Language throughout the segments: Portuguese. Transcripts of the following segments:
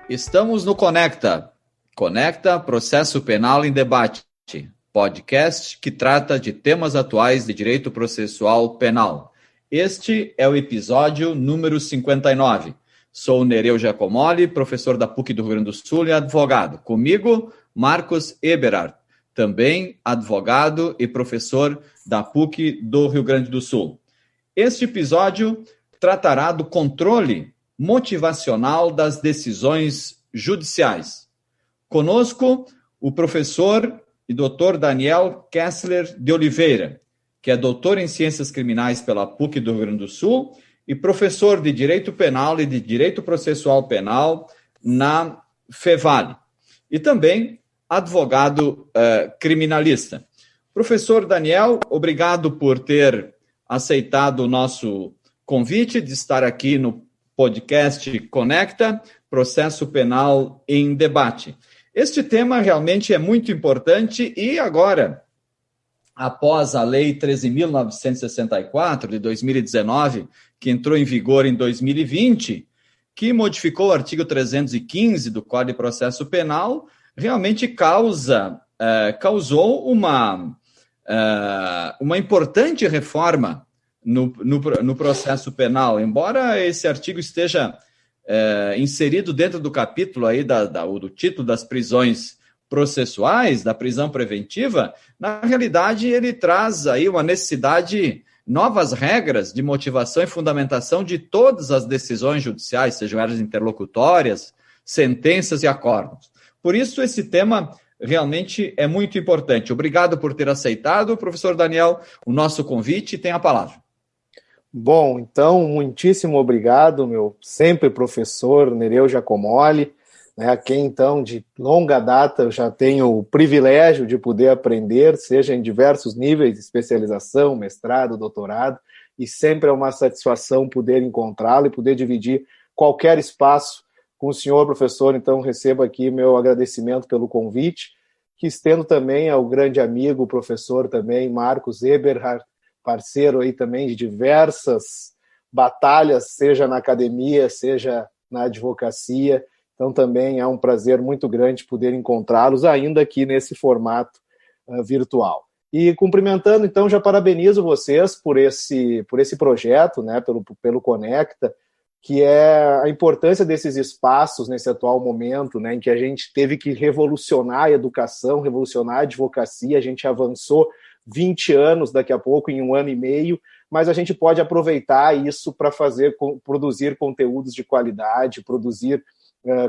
Estamos no Conecta. Conecta Processo Penal em Debate, podcast que trata de temas atuais de direito processual penal. Este é o episódio número 59. Sou Nereu Giacomoli, professor da PUC do Rio Grande do Sul e advogado. Comigo, Marcos Eberhard, também advogado e professor da PUC do Rio Grande do Sul. Este episódio tratará do controle motivacional das decisões judiciais. Conosco, o professor e doutor Daniel Kessler de Oliveira, que é doutor em Ciências Criminais pela PUC do Rio Grande do Sul e professor de Direito Penal e de Direito Processual Penal na FEVALE. E também advogado criminalista. Professor Daniel, obrigado por ter aceitado o nosso convite de estar aqui no podcast Conecta, Processo Penal em Debate. Este tema realmente é muito importante e agora, após a Lei 13.964 de 2019, que entrou em vigor em 2020, que modificou o artigo 315 do Código de Processo Penal, realmente causou uma importante reforma no processo penal, embora esse artigo esteja inserido dentro do capítulo aí do título das prisões processuais, da prisão preventiva, na realidade ele traz aí uma necessidade, novas regras de motivação e fundamentação de todas as decisões judiciais, sejam elas interlocutórias, sentenças e acordos. Por isso esse tema realmente é muito importante. Obrigado por ter aceitado, professor Daniel, o nosso convite. Tem a palavra. Bom, então, muitíssimo obrigado, meu sempre professor Nereu Giacomoli, né, a quem, então, de longa data eu já tenho o privilégio de poder aprender, seja em diversos níveis de especialização, mestrado, doutorado, e sempre é uma satisfação poder encontrá-lo e poder dividir qualquer espaço com o senhor professor. Então, recebo aqui meu agradecimento pelo convite, que estendo também ao grande amigo, o professor também, Marcos Eberhard, parceiro aí também de diversas batalhas, seja na academia, seja na advocacia. Então também é um prazer muito grande poder encontrá-los ainda aqui nesse formato virtual. E cumprimentando, então, já parabenizo vocês por esse projeto, né, pelo Conecta, que é a importância desses espaços nesse atual momento, né, em que a gente teve que revolucionar a educação, revolucionar a advocacia, a gente avançou 20 anos daqui a pouco, em 1 ano e meio, mas a gente pode aproveitar isso para produzir conteúdos de qualidade, produzir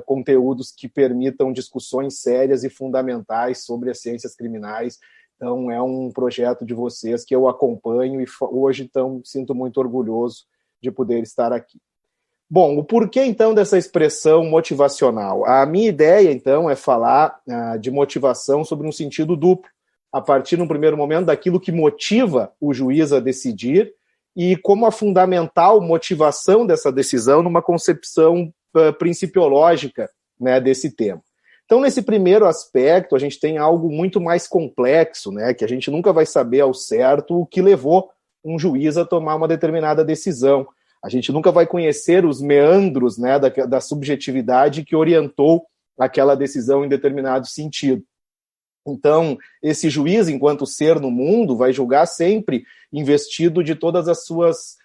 conteúdos que permitam discussões sérias e fundamentais sobre as ciências criminais. Então, é um projeto de vocês que eu acompanho e hoje, então, sinto muito orgulhoso de poder estar aqui. Bom, o porquê, então, dessa expressão motivacional? A minha ideia, então, é falar de motivação sobre um sentido duplo, a partir, no primeiro momento, daquilo que motiva o juiz a decidir e como a fundamental motivação dessa decisão numa concepção principiológica, né, desse tema. Então, nesse primeiro aspecto, a gente tem algo muito mais complexo, né, que a gente nunca vai saber ao certo o que levou um juiz a tomar uma determinada decisão. A gente nunca vai conhecer os meandros, né, da subjetividade que orientou aquela decisão em determinado sentido. Então, esse juiz, enquanto ser no mundo, vai julgar sempre investido de todas as suas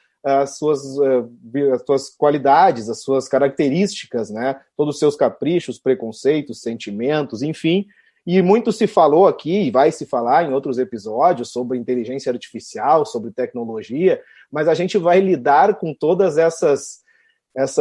qualidades, as suas características, né? Todos os seus caprichos, preconceitos, sentimentos, enfim. E muito se falou aqui, e vai se falar em outros episódios, sobre inteligência artificial, sobre tecnologia, mas a gente vai lidar com todas essas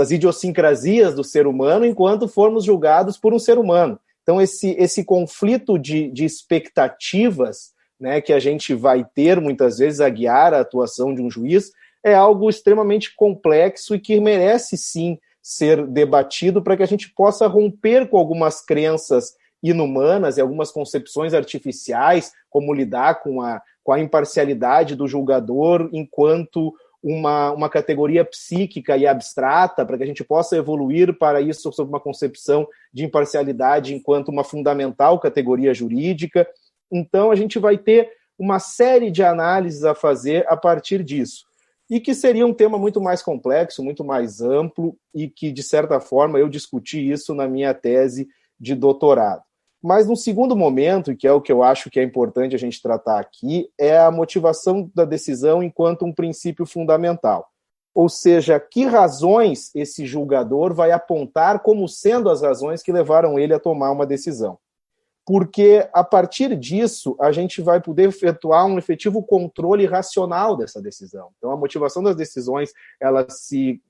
idiosincrasias do ser humano enquanto formos julgados por um ser humano. Então, esse conflito de expectativas, né, que a gente vai ter, muitas vezes, a guiar a atuação de um juiz, é algo extremamente complexo e que merece, sim, ser debatido para que a gente possa romper com algumas crenças inumanas e algumas concepções artificiais, como lidar com a imparcialidade do julgador enquanto uma categoria psíquica e abstrata, para que a gente possa evoluir para isso sob uma concepção de imparcialidade enquanto uma fundamental categoria jurídica. Então, a gente vai ter uma série de análises a fazer a partir disso. e que seria um tema muito mais complexo, muito mais amplo, e que, de certa forma, eu discuti isso na minha tese de doutorado. Mas, no segundo momento, e que é o que eu acho que é importante a gente tratar aqui, é a motivação da decisão enquanto um princípio fundamental. Ou seja, que razões esse julgador vai apontar como sendo as razões que levaram ele a tomar uma decisão. Porque, a partir disso, a gente vai poder efetuar um efetivo controle racional dessa decisão. Então, a motivação das decisões, ela se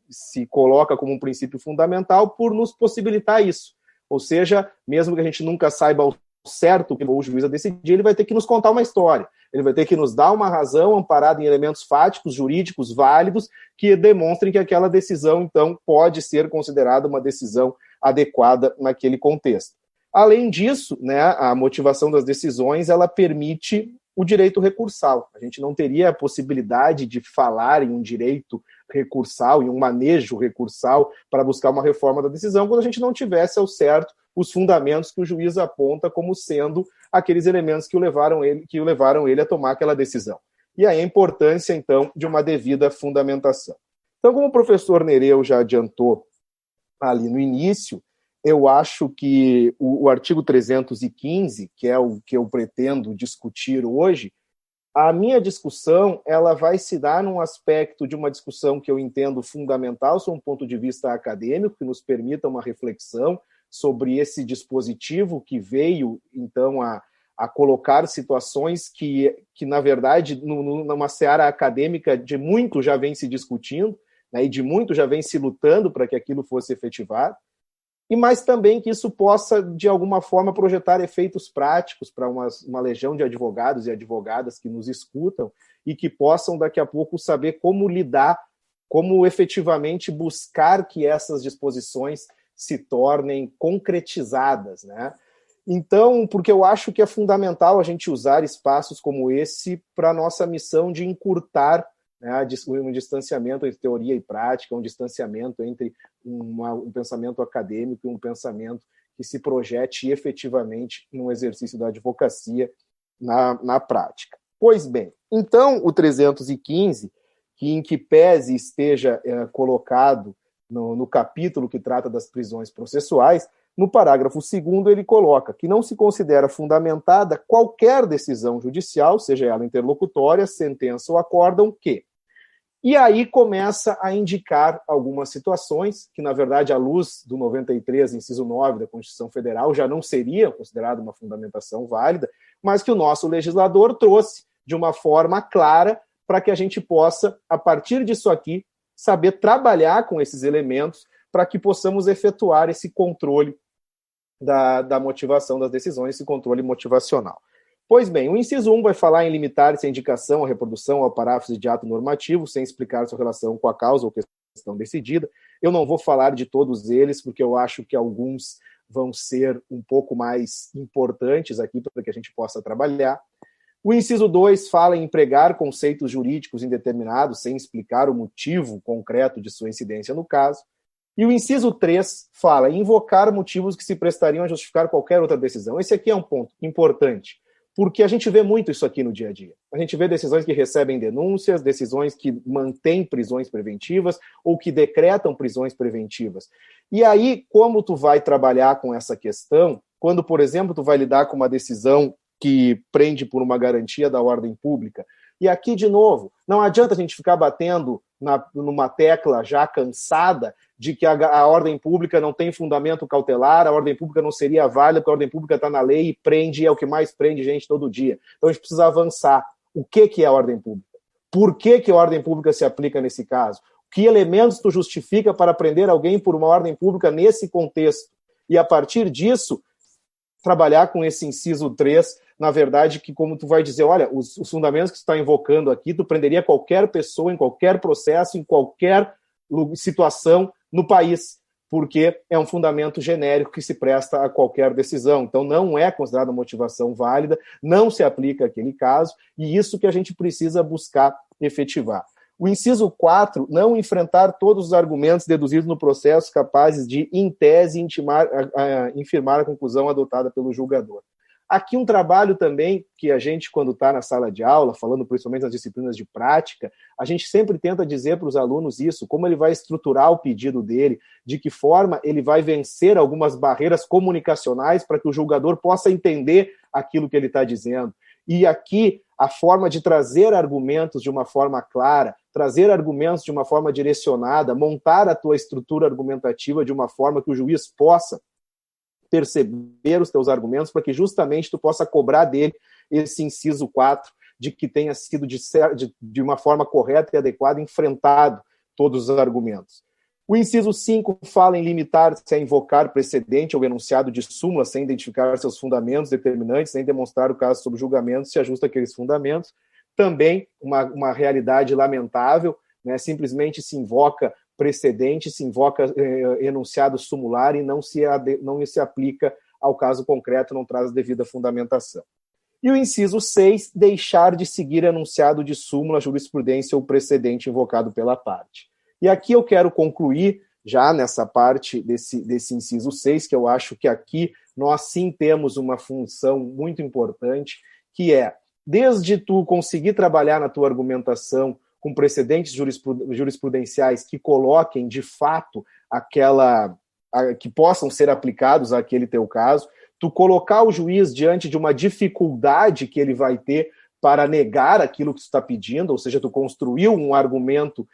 coloca como um princípio fundamental por nos possibilitar isso. Ou seja, mesmo que a gente nunca saiba ao certo o que o juiz vai decidir, ele vai ter que nos contar uma história. Ele vai ter que nos dar uma razão amparada em elementos fáticos, jurídicos, válidos, que demonstrem que aquela decisão, então, pode ser considerada uma decisão adequada naquele contexto. Além disso, né, a motivação das decisões, ela permite o direito recursal. A gente não teria a possibilidade de falar em um direito recursal, em um manejo recursal para buscar uma reforma da decisão, quando a gente não tivesse ao certo os fundamentos que o juiz aponta como sendo aqueles elementos que o levaram ele a tomar aquela decisão. E aí a importância, então, de uma devida fundamentação. Então, como o professor Nereu já adiantou ali no início, eu acho que o artigo 315, que é o que eu pretendo discutir hoje, a minha discussão ela vai se dar num aspecto de uma discussão que eu entendo fundamental, sob um ponto de vista acadêmico, que nos permita uma reflexão sobre esse dispositivo que veio, então, a colocar situações que na verdade, numa seara acadêmica, de muito já vem se discutindo, né, e de muito já vem se lutando para que aquilo fosse efetivado, mas também que isso possa, de alguma forma, projetar efeitos práticos para uma legião de advogados e advogadas que nos escutam e que possam, daqui a pouco, saber como lidar, como efetivamente buscar que essas disposições se tornem concretizadas, né? Então, porque eu acho que é fundamental a gente usar espaços como esse para a nossa missão de encurtar, né, um distanciamento entre teoria e prática, um distanciamento entre um pensamento acadêmico e um pensamento que se projete efetivamente no exercício da advocacia na prática. Pois bem, então o 315, que em que pese esteja colocado no capítulo que trata das prisões processuais, no parágrafo 2º ele coloca que não se considera fundamentada qualquer decisão judicial, seja ela interlocutória, sentença ou acórdão, que... E aí começa a indicar algumas situações que, na verdade, à luz do 93, inciso 9 da Constituição Federal, já não seria considerada uma fundamentação válida, mas que o nosso legislador trouxe de uma forma clara para que a gente possa, a partir disso aqui, saber trabalhar com esses elementos para que possamos efetuar esse controle da motivação das decisões, esse controle motivacional. Pois bem, o inciso 1 vai falar em limitar-se a indicação, a reprodução, ao paráfrase de ato normativo, sem explicar sua relação com a causa ou questão decidida. Eu não vou falar de todos eles, porque eu acho que alguns vão ser um pouco mais importantes aqui para que a gente possa trabalhar. O inciso 2 fala em empregar conceitos jurídicos indeterminados, sem explicar o motivo concreto de sua incidência no caso. E o inciso 3 fala em invocar motivos que se prestariam a justificar qualquer outra decisão. Esse aqui é um ponto importante, porque a gente vê muito isso aqui no dia a dia. A gente vê decisões que recebem denúncias, decisões que mantêm prisões preventivas ou que decretam prisões preventivas. E aí, como tu vai trabalhar com essa questão, quando, por exemplo, tu vai lidar com uma decisão que prende por uma garantia da ordem pública, e aqui, de novo, não adianta a gente ficar batendo numa tecla já cansada de que a ordem pública não tem fundamento cautelar, a ordem pública não seria válida, porque a ordem pública está na lei e prende, é o que mais prende gente todo dia. Então a gente precisa avançar. O que é a ordem pública? Por que a ordem pública se aplica nesse caso? Que elementos tu justifica para prender alguém por uma ordem pública nesse contexto? E a partir disso, trabalhar com esse inciso 3, na verdade, que como tu vai dizer, olha, os fundamentos que tu está invocando aqui, tu prenderia qualquer pessoa, em qualquer processo, em qualquer situação no país, porque é um fundamento genérico que se presta a qualquer decisão. Então, não é considerada motivação válida, não se aplica àquele caso, e isso que a gente precisa buscar efetivar. O inciso 4, não enfrentar todos os argumentos deduzidos no processo capazes de, em tese, infirmar a conclusão adotada pelo julgador. Aqui um trabalho também que a gente, quando está na sala de aula, falando principalmente nas disciplinas de prática, a gente sempre tenta dizer para os alunos isso, como ele vai estruturar o pedido dele, de que forma ele vai vencer algumas barreiras comunicacionais para que o julgador possa entender aquilo que ele está dizendo. E aqui, a forma de trazer argumentos de uma forma clara, trazer argumentos de uma forma direcionada, montar a tua estrutura argumentativa de uma forma que o juiz possa perceber os teus argumentos, para que justamente tu possa cobrar dele esse inciso 4, de que tenha sido de uma forma correta e adequada enfrentado todos os argumentos. O inciso 5 fala em limitar-se a invocar precedente ou enunciado de súmula sem identificar seus fundamentos determinantes, nem demonstrar o caso sob julgamento, se ajusta àqueles fundamentos. Também uma realidade lamentável, né? Simplesmente se invoca precedente, se invoca enunciado sumular e não se aplica ao caso concreto, não traz a devida fundamentação. E o inciso 6, deixar de seguir enunciado de súmula, jurisprudência ou precedente invocado pela parte. E aqui eu quero concluir, já nessa parte desse inciso 6, que eu acho que aqui nós sim temos uma função muito importante, que é, desde tu conseguir trabalhar na tua argumentação com precedentes jurisprudenciais que coloquem, de fato, que possam ser aplicados àquele teu caso, tu colocar o juiz diante de uma dificuldade que ele vai ter para negar aquilo que tu está pedindo, ou seja, tu construiu um argumento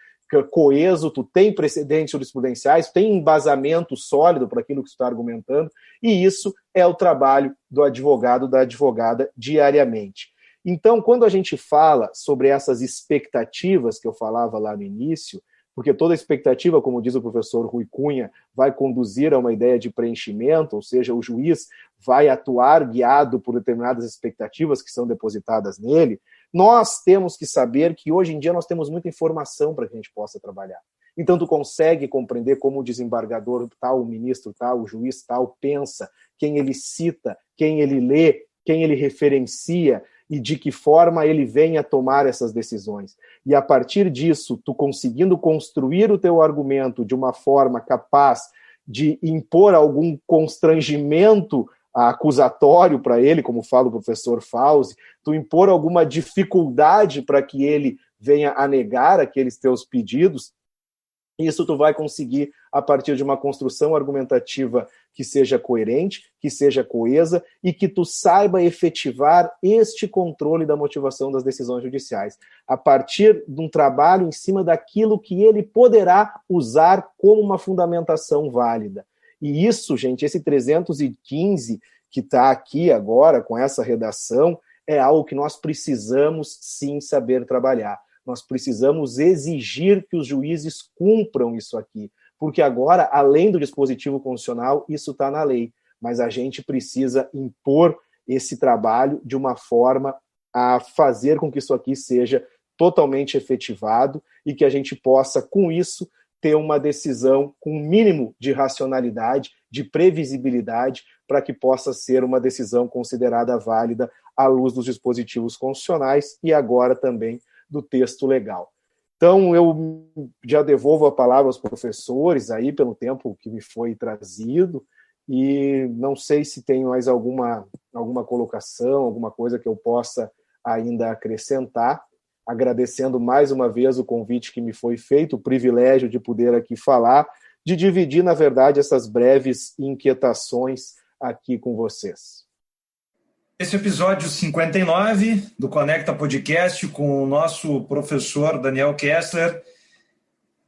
coeso, tu tem precedentes jurisprudenciais, tu tem embasamento sólido para aquilo que tu está argumentando, e isso é o trabalho do advogado, da advogada, diariamente. Então, quando a gente fala sobre essas expectativas que eu falava lá no início, porque toda expectativa, como diz o professor Rui Cunha, vai conduzir a uma ideia de preenchimento, ou seja, o juiz vai atuar guiado por determinadas expectativas que são depositadas nele, nós temos que saber que hoje em dia nós temos muita informação para que a gente possa trabalhar. Então, tu consegue compreender como o desembargador tal, o ministro tal, o juiz tal pensa, quem ele cita, quem ele lê, quem ele referencia, e de que forma ele vem a tomar essas decisões. E a partir disso, tu conseguindo construir o teu argumento de uma forma capaz de impor algum constrangimento acusatório para ele, como fala o professor Fauzi, tu impor alguma dificuldade para que ele venha a negar aqueles teus pedidos, isso tu vai conseguir a partir de uma construção argumentativa que seja coerente, que seja coesa e que tu saiba efetivar este controle da motivação das decisões judiciais, a partir de um trabalho em cima daquilo que ele poderá usar como uma fundamentação válida. E isso, gente, esse 315 que está aqui agora com essa redação é algo que nós precisamos sim saber trabalhar. Nós precisamos exigir que os juízes cumpram isso aqui, porque agora, além do dispositivo constitucional, isso está na lei, mas a gente precisa impor esse trabalho de uma forma a fazer com que isso aqui seja totalmente efetivado e que a gente possa, com isso, ter uma decisão com um mínimo de racionalidade, de previsibilidade, para que possa ser uma decisão considerada válida à luz dos dispositivos constitucionais e agora também do texto legal. Então, eu já devolvo a palavra aos professores aí pelo tempo que me foi trazido e não sei se tem mais alguma colocação, alguma coisa que eu possa ainda acrescentar, agradecendo mais uma vez o convite que me foi feito, o privilégio de poder aqui falar, de dividir, na verdade, essas breves inquietações aqui com vocês. Esse episódio 59 do Conecta Podcast com o nosso professor Daniel Kessler,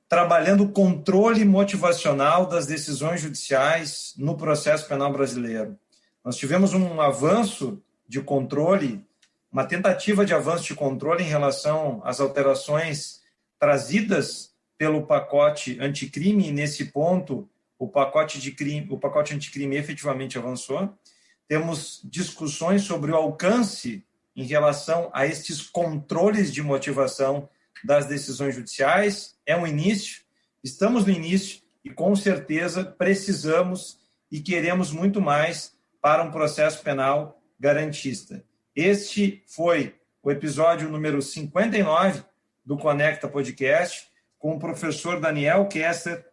trabalhando o controle motivacional das decisões judiciais no processo penal brasileiro. Nós tivemos um avanço de controle, uma tentativa de avanço de controle em relação às alterações trazidas pelo pacote anticrime, e nesse ponto o pacote anticrime efetivamente avançou. Temos discussões sobre o alcance em relação a estes controles de motivação das decisões judiciais. É um início, estamos no início e com certeza precisamos e queremos muito mais para um processo penal garantista. Este foi o episódio número 59 do Conecta Podcast com o professor Daniel Kessler,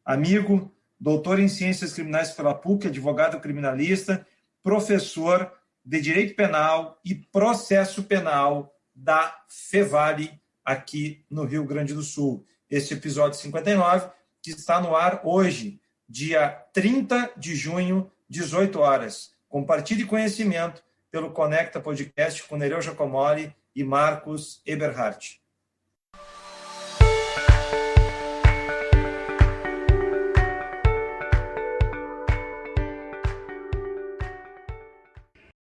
amigo, doutor em Ciências Criminais pela PUC, advogado criminalista, professor de Direito Penal e Processo Penal da Fevale, aqui no Rio Grande do Sul. Este episódio 59, que está no ar hoje, dia 30 de junho, 18 horas. Compartilhe conhecimento pelo Conecta Podcast com Nereu Giacomoli e Marcos Eberhardt.